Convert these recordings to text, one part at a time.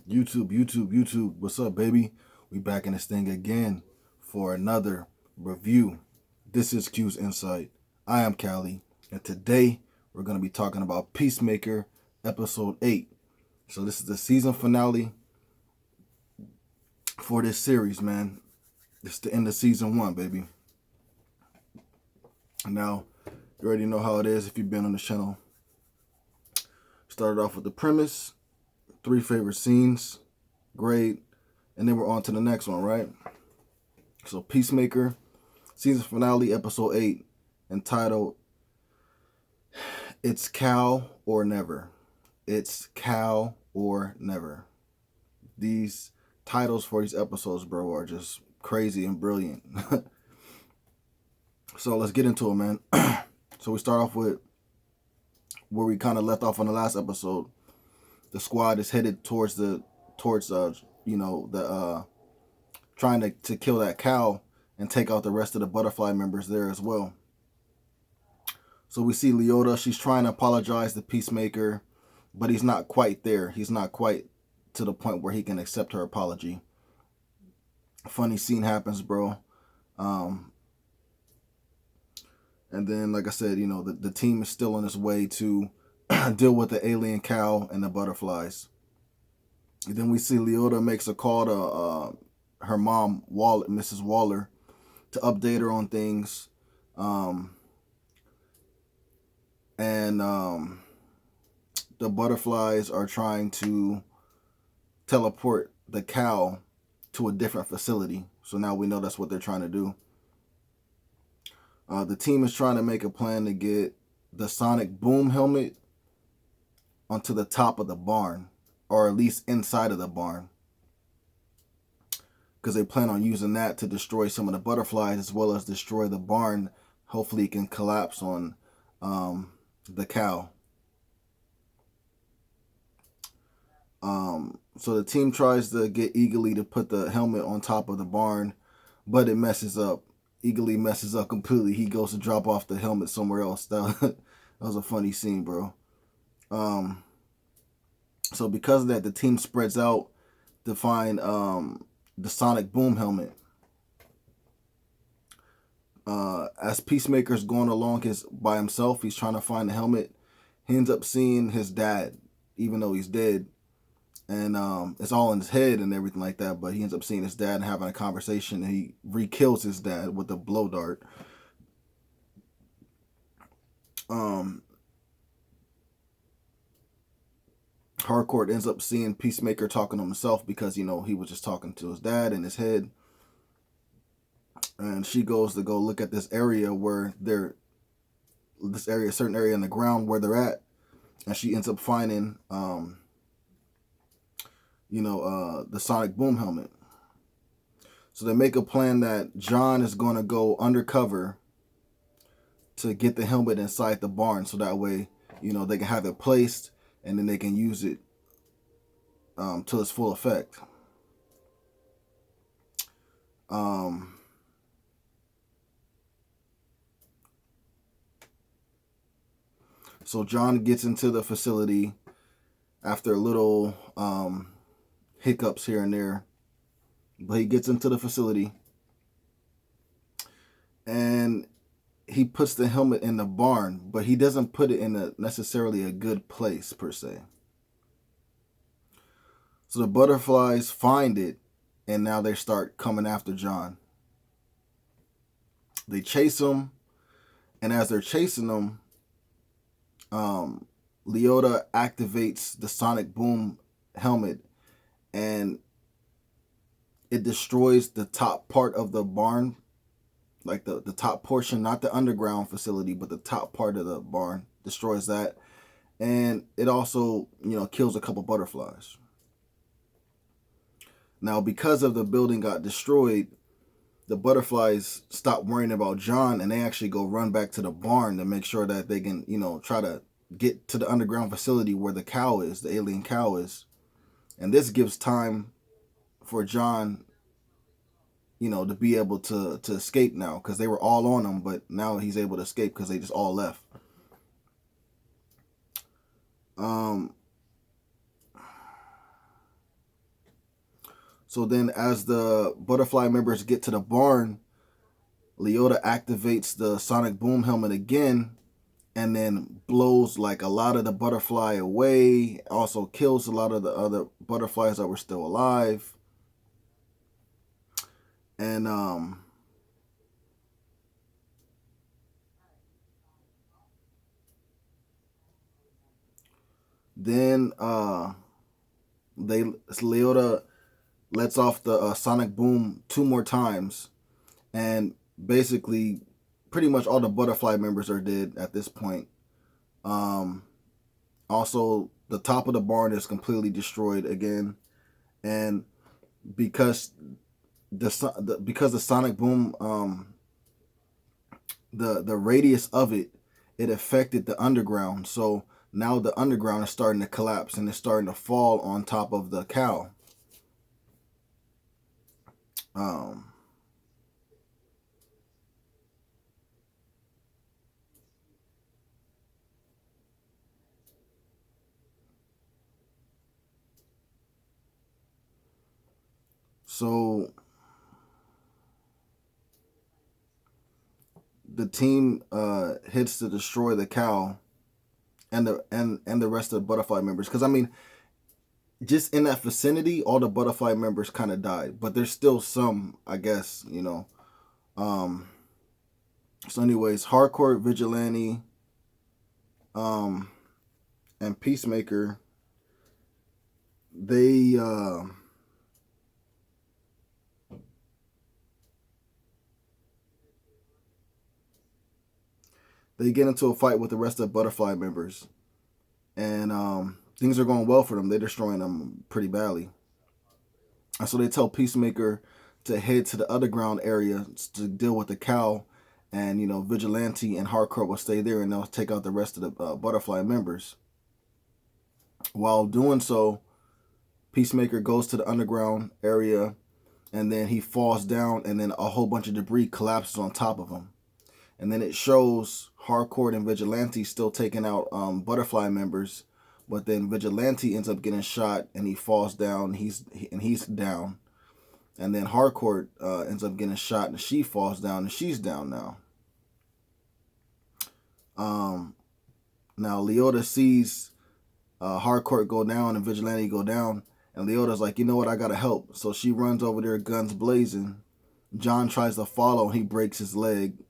YouTube. What's up, baby? We back in this thing again for another review. This is Q's Insight. I am Callie, and today we're going to be talking about Peacemaker Episode 8. So this is the season finale for this series, man. It's the end of season 1, baby. Now, you already know how it is if you've been on the channel. Started off with the premise, 3 favorite scenes, grade, and then we're on to the next one, right? So Peacemaker, season finale, episode 8, entitled, It's Cal or Never. It's Cal or Never. These titles for these episodes, bro, are just crazy and brilliant. So let's get into it, man. So we start off with where we kind of left off on the last episode. The squad is headed towards trying to kill that cow and take out the rest of the butterfly members there as well. So we see Leota. She's trying to apologize to Peacemaker, but he's not quite there. He's not quite to the point where he can accept her apology. A funny scene happens, bro. And then, like I said, the team is still on its way to deal with the alien cow and the butterflies. And then we see Leota makes a call to her mom, Mrs. Waller, to update her on things. The butterflies are trying to teleport the cow to a different facility. So now we know that's what they're trying to do. The team is trying to make a plan to get the sonic boom helmet onto the top of the barn, or at least inside of the barn, because they plan on using that to destroy some of the butterflies as well as destroy the barn. Hopefully it can collapse on the cow. So the team tries to get Eagly to put the helmet on top of the barn, but it messes up. Eagly messes up completely. He goes to drop off the helmet somewhere else. That was a funny scene, bro. So because of that, the team spreads out to find the sonic boom helmet. As Peacemaker's going along by himself, he's trying to find the helmet. He ends up seeing his dad, even though he's dead. And it's all in his head and everything like that. But he ends up seeing his dad and having a conversation. And he re-kills his dad with a blow dart. Harcourt ends up seeing Peacemaker talking to himself because, he was just talking to his dad in his head. And she goes to go look at this area where a certain area in the ground where they're at. And she ends up finding, the sonic boom helmet. So they make a plan that John is going to go undercover to get the helmet inside the barn. So that way, they can have it placed and then they can use it to its full effect. So John gets into the facility after a little hiccups here and there. But he gets into the facility. And he puts the helmet in the barn. But he doesn't put it in necessarily a good place, per se. So the butterflies find it. And now they start coming after John. They chase him. And as they're chasing him, Leota activates the sonic boom helmet, and it destroys the top part of the barn, like the top portion, not the underground facility, but the top part of the barn, destroys that. And it also, kills a couple butterflies. Now, because of the building got destroyed, the butterflies stop worrying about John, and they actually go run back to the barn to make sure that they can, try to get to the underground facility where the cow is, the alien cow is. And this gives time for John, to be able to escape now, because they were all on him, but now he's able to escape because they just all left. So then as the butterfly members get to the barn, Leota activates the sonic boom helmet again and then blows like a lot of the butterfly away, also kills a lot of the other butterflies that were still alive. And then Leota lets off the sonic boom 2 more times, and basically pretty much all the butterfly members are dead at this point. Also, the top of the barn is completely destroyed again, and because because the sonic boom, the radius of it affected the underground. So now the underground is starting to collapse and it's starting to fall on top of the cow. Um, so the team hits to destroy the cow and the rest of the butterfly members. Because I mean, just in that vicinity, all the butterfly members kind of died, but there's still some, I guess, you know. So, anyways, Hardcore, Vigilante, and Peacemaker, they they get into a fight with the rest of the butterfly members, and things are going well for them. They're destroying them pretty badly, and so they tell Peacemaker to head to the underground area to deal with the cow, and you know Vigilante and Hardcore will stay there and they'll take out the rest of the butterfly members. While doing so, Peacemaker goes to the underground area, and then he falls down, and then a whole bunch of debris collapses on top of him. And then it shows Hardcore and Vigilante still taking out butterfly members, but then Vigilante ends up getting shot and he falls down. He's down, and then Hardcore ends up getting shot and she falls down and she's down now. Now Leota sees Hardcore go down and Vigilante go down, and Leota's like, you know what, I gotta help. So she runs over there, guns blazing. John tries to follow and he breaks his leg.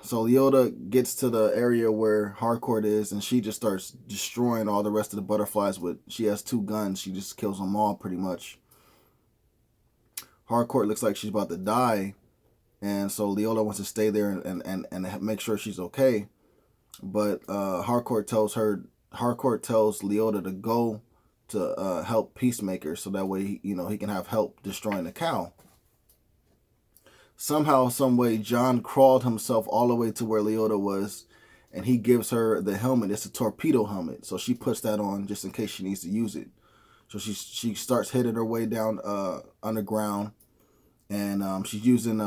So Leota gets to the area where Hardcore is, and she just starts destroying all the rest of the butterflies with, she has 2 guns. She just kills them all pretty much. Hardcore looks like she's about to die, and so Leota wants to stay there and make sure she's okay. But Hardcore tells Leota to go to help Peacemaker, so that way he can have help destroying the cow. Somehow, some way, John crawled himself all the way to where Leota was, and he gives her the helmet. It's a torpedo helmet, so she puts that on just in case she needs to use it. So she starts heading her way down underground, and she's using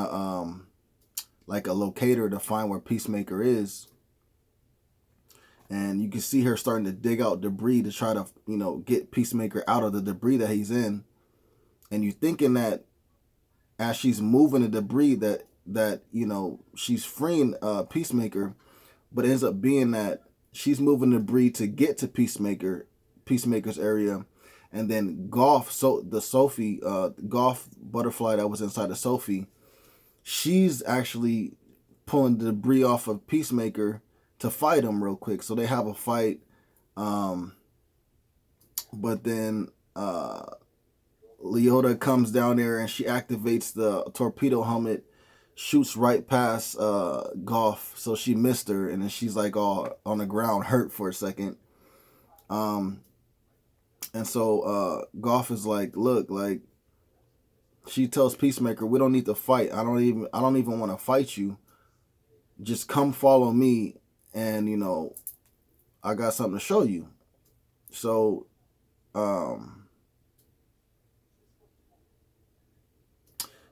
like a locator to find where Peacemaker is. And you can see her starting to dig out debris to try to get Peacemaker out of the debris that he's in. And you're thinking that as she's moving the debris that she's freeing Peacemaker, but it ends up being that she's moving the debris to get to Peacemaker's area, and then the Goff butterfly that was inside of Sophie, she's actually pulling the debris off of Peacemaker to fight him real quick. So they have a fight, but then Leota comes down there and she activates the torpedo helmet, shoots right past Goff, so she missed her, and then she's like all on the ground hurt for a second. And so Goff is like, look, like, she tells Peacemaker, we don't need to fight. I don't even want to fight you. Just come follow me, and I got something to show you. So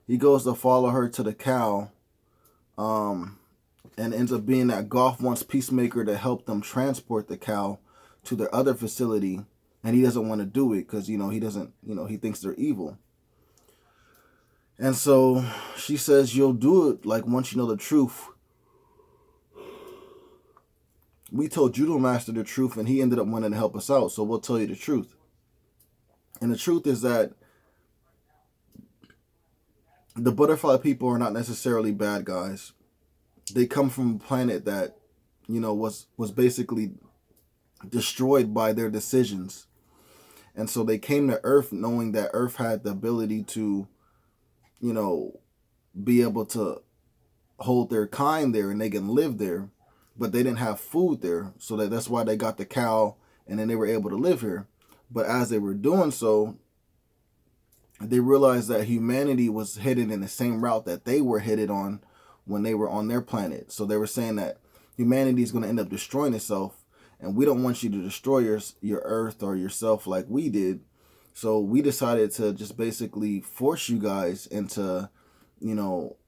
he goes to follow her to the cow, and ends up being that Goff wants Peacemaker to help them transport the cow to their other facility and he doesn't want to do it because he doesn't, he thinks they're evil. And so she says, you'll do it like once you know the truth. We told Judo Master the truth, and he ended up wanting to help us out, so we'll tell you the truth. And the truth is that the butterfly people are not necessarily bad guys. They come from a planet that, was basically destroyed by their decisions. And so they came to Earth knowing that Earth had the ability to, be able to hold their kind there and they can live there, but they didn't have food there. So that's why they got the cow and then they were able to live here. But as they were doing so, they realized that humanity was headed in the same route that they were headed on when they were on their planet. So they were saying that humanity is going to end up destroying itself, and we don't want you to destroy your Earth or yourself like we did. So we decided to just basically force you guys into,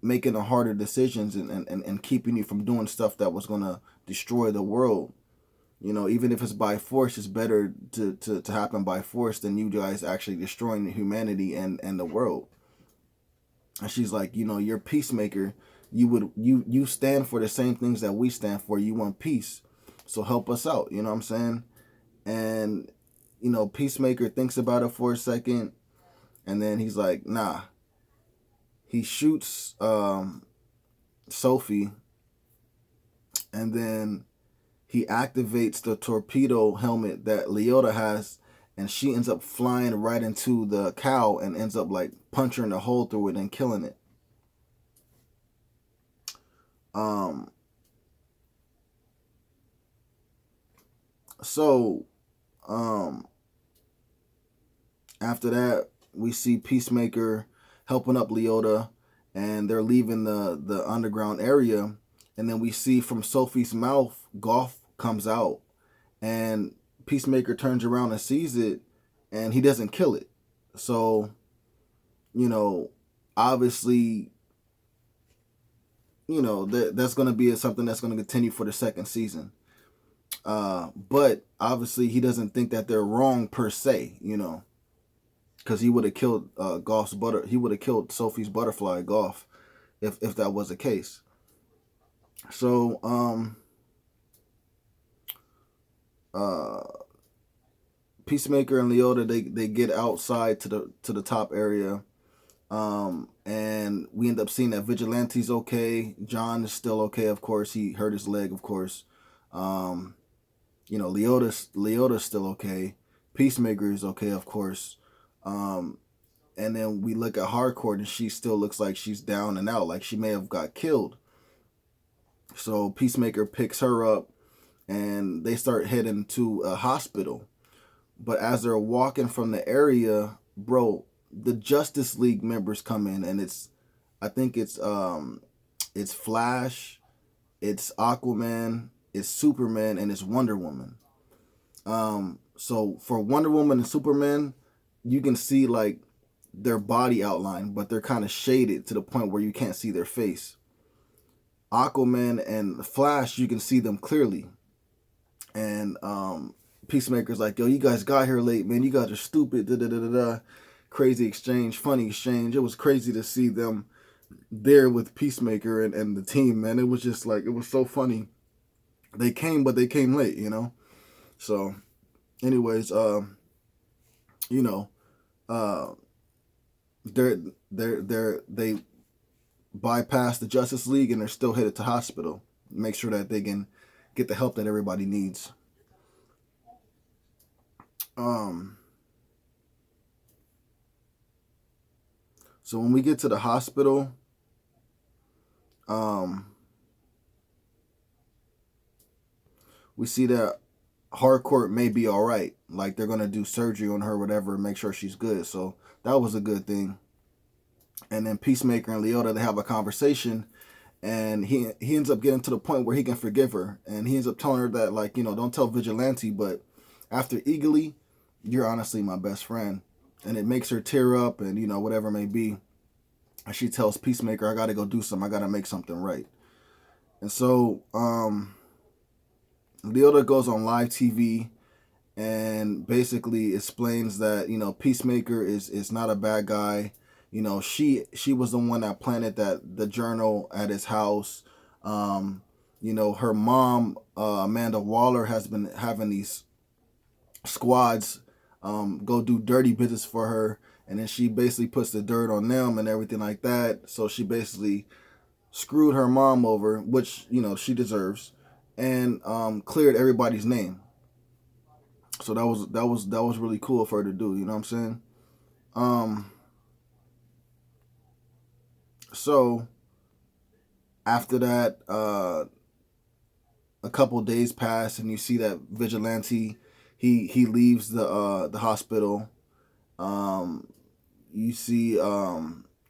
making the harder decisions and keeping you from doing stuff that was going to destroy the world. Even if it's by force, it's better to happen by force than you guys actually destroying humanity and the world. And she's like, you're Peacemaker. You stand for the same things that we stand for. You want peace. So help us out. You know what I'm saying? And, Peacemaker thinks about it for a second. And then he's like, nah. He shoots Sophie. And then he activates the torpedo helmet that Leota has, and she ends up flying right into the cow and ends up like punching a hole through it and killing it. So after that, we see Peacemaker helping up Leota, and they're leaving the underground area, and then we see from Sophie's mouth, Goff comes out, and Peacemaker turns around and sees it, and he doesn't kill it. So, obviously, that's going to be something that's going to continue for the second season. But obviously, he doesn't think that they're wrong per se, because he would have killed he would have killed Sophie's butterfly, Goff, if that was the case. So, Peacemaker and Leota, they get outside to the top area, and we end up seeing that Vigilante's okay. John is still okay, of course. He hurt his leg, of course. Leota's still okay. Peacemaker is okay, of course. And then we look at Harcourt, and she still looks like she's down and out, like she may have got killed. So Peacemaker picks her up, and they start heading to a hospital. But as they're walking from the area, bro, the Justice League members come in, and I think it's Flash, it's Aquaman, it's Superman, and it's Wonder Woman. So for Wonder Woman and Superman, you can see like their body outline, but they're kind of shaded to the point where you can't see their face. Aquaman and Flash, you can see them clearly. And Peacemaker's like, yo, you guys got here late, man. You guys are stupid. Da, da, da, da, da. Crazy exchange, funny exchange. It was crazy to see them there with Peacemaker and the team, man. It was just like, it was so funny. They came, but they came late, So, anyways, they bypass the Justice League, and they're still headed to hospital. Make sure that they can get the help that everybody needs. So when we get to the hospital, we see that Harcourt may be all right. Like they're gonna do surgery on her, whatever, and make sure she's good. So that was a good thing. And then Peacemaker and Leota, they have a conversation, and he ends up getting to the point where he can forgive her, and he ends up telling her that, like, don't tell Vigilante, but after Eagly, you're honestly my best friend. And it makes her tear up, and whatever it may be. And she tells Peacemaker, I gotta go do something. I gotta make something right. And so Leota goes on live TV, and basically explains that, you know, Peacemaker is not a bad guy. You know, she was the one that planted that the journal at his house. You know, her mom, Amanda Waller, has been having these squads go do dirty business for her, and then she basically puts the dirt on them and everything like that. So she basically screwed her mom over, which, you know, she deserves, and cleared everybody's name. So that was really cool for her to do. You know what I'm saying? Um, so after that, a couple days pass, and you see that vigilante. He leaves the hospital. Um, you see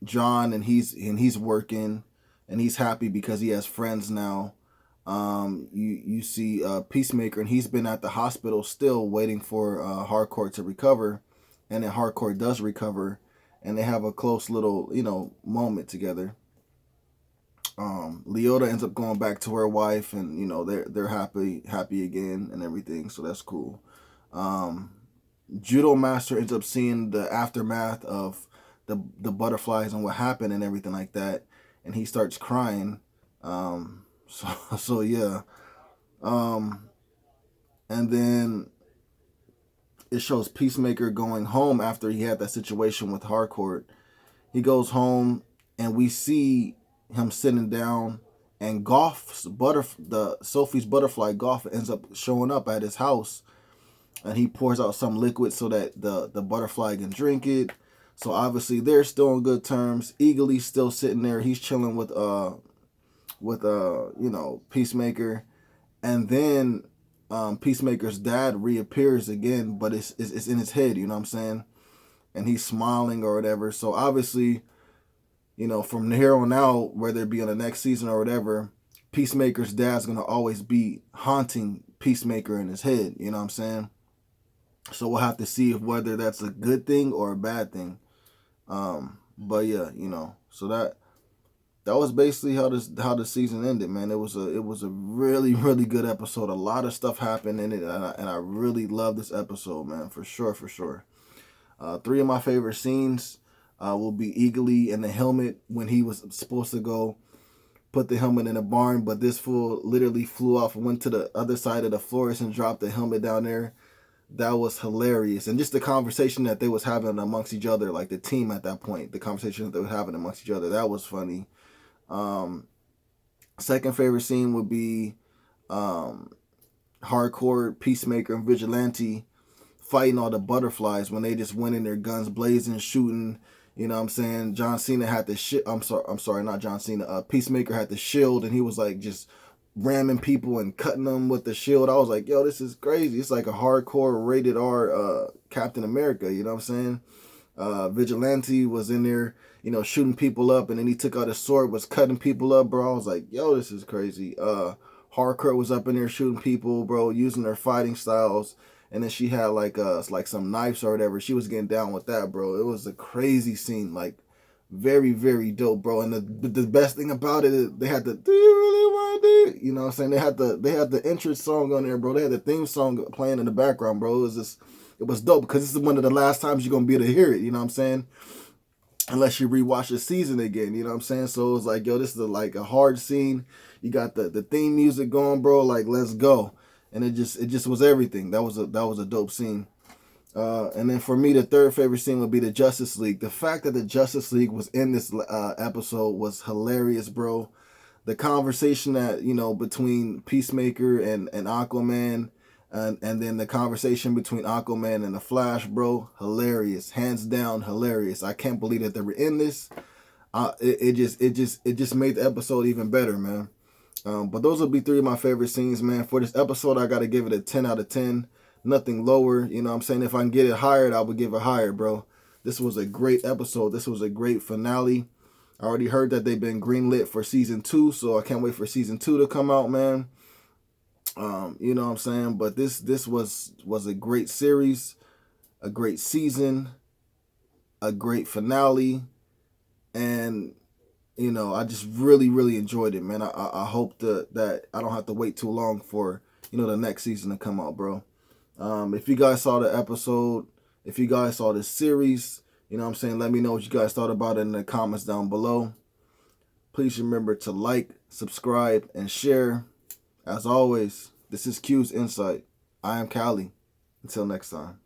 John, and he's working, and he's happy because he has friends now. You see Peacemaker, and he's been at the hospital still waiting for Hardcore to recover, and then Hardcore does recover, and they have a close little, you know, moment together. Leota ends up going back to her wife, and you know they're happy again and everything, so that's cool. Um, Judo Master ends up seeing the aftermath of the butterflies and what happened and everything like that, and he starts crying. So yeah. Um, and then it shows Peacemaker going home after he had that situation with Harcourt. He goes home, and we see him sitting down, and the Sophie's butterfly Golf ends up showing up at his house, and he pours out some liquid so that the butterfly can drink it. So obviously they're still on good terms. Eagly's still sitting there. He's chilling with you know, Peacemaker, and then Peacemaker's dad reappears again, but it's in his head. You know what I'm saying? And he's smiling or whatever. So obviously, you know, from here on out, whether it be on the next season or whatever, Peacemaker's dad's gonna always be haunting Peacemaker in his head. You know what I'm saying? So we'll have to see if whether that's a good thing or a bad thing. But yeah, you know, so that was basically how the season ended, man. It was a really good episode. A lot of stuff happened in it, and I really love this episode, man, for sure, for sure. Three of my favorite scenes will be Eagly in the helmet when he was supposed to go put the helmet in a barn, but this fool literally flew off and went to the other side of the forest and dropped the helmet down there. That was hilarious, and just the conversation that they was having amongst each other, like the team at that point, the conversation that they were having amongst each other, that was funny. Um, Second favorite scene would be um, Hardcore, Peacemaker, and Vigilante fighting all the butterflies when they just went in their guns blazing, shooting. You know what I'm saying? John Cena had the shit. I'm sorry, not John Cena. Peacemaker had the shield, and he was like just ramming people and cutting them with the shield. I was like, yo, this is crazy. It's like a hardcore rated R Captain America. You know what I'm saying? Vigilante was in there, you know, shooting people up, and then he took out his sword, was cutting people up, bro. I was like, yo, this is crazy. Hardcore was up in there shooting people, bro, using their fighting styles. And then she had like some knives or whatever. She was getting down with that, bro. It was a crazy scene, like very dope, bro. And the best thing about it is they had the "Do you really want it?" You know what I'm saying? They had the entrance song on there, bro. They had the theme song playing in the background, bro. It was dope because this is one of the last times you're gonna be able to hear it. You know what I'm saying? Unless you rewatch the season again, you know what I'm saying? So it was like, yo, this is like a hard scene. You got the theme music going, bro. Like, let's go. And it just was everything. That was a dope scene. And then for me, the third favorite scene would be the Justice League. The fact that the Justice League was in this episode was hilarious, bro. The conversation that, you know, between Peacemaker and Aquaman, and then the conversation between Aquaman and the Flash, bro, hilarious, hands down hilarious. I can't believe that they were in this. It just made the episode even better, man. But those will be three of my favorite scenes, man. For this episode, I gotta give it a 10 out of 10. Nothing lower. You know what I'm saying? If I can get it higher, I would give it higher, bro. This was a great episode. This was a great finale. I already heard that they've been greenlit for season 2, so I can't wait for season 2 to come out, man. You know what I'm saying? But this was a great series, a great season, a great finale, and you know, I just really enjoyed it, man. I hope that I don't have to wait too long for, you know, the next season to come out, bro. If you guys saw the episode, if you guys saw this series, you know what I'm saying, let me know what you guys thought about it in the comments down below. Please remember to like, subscribe, and share. As always, this is Q's Insight. I am Callie. Until next time.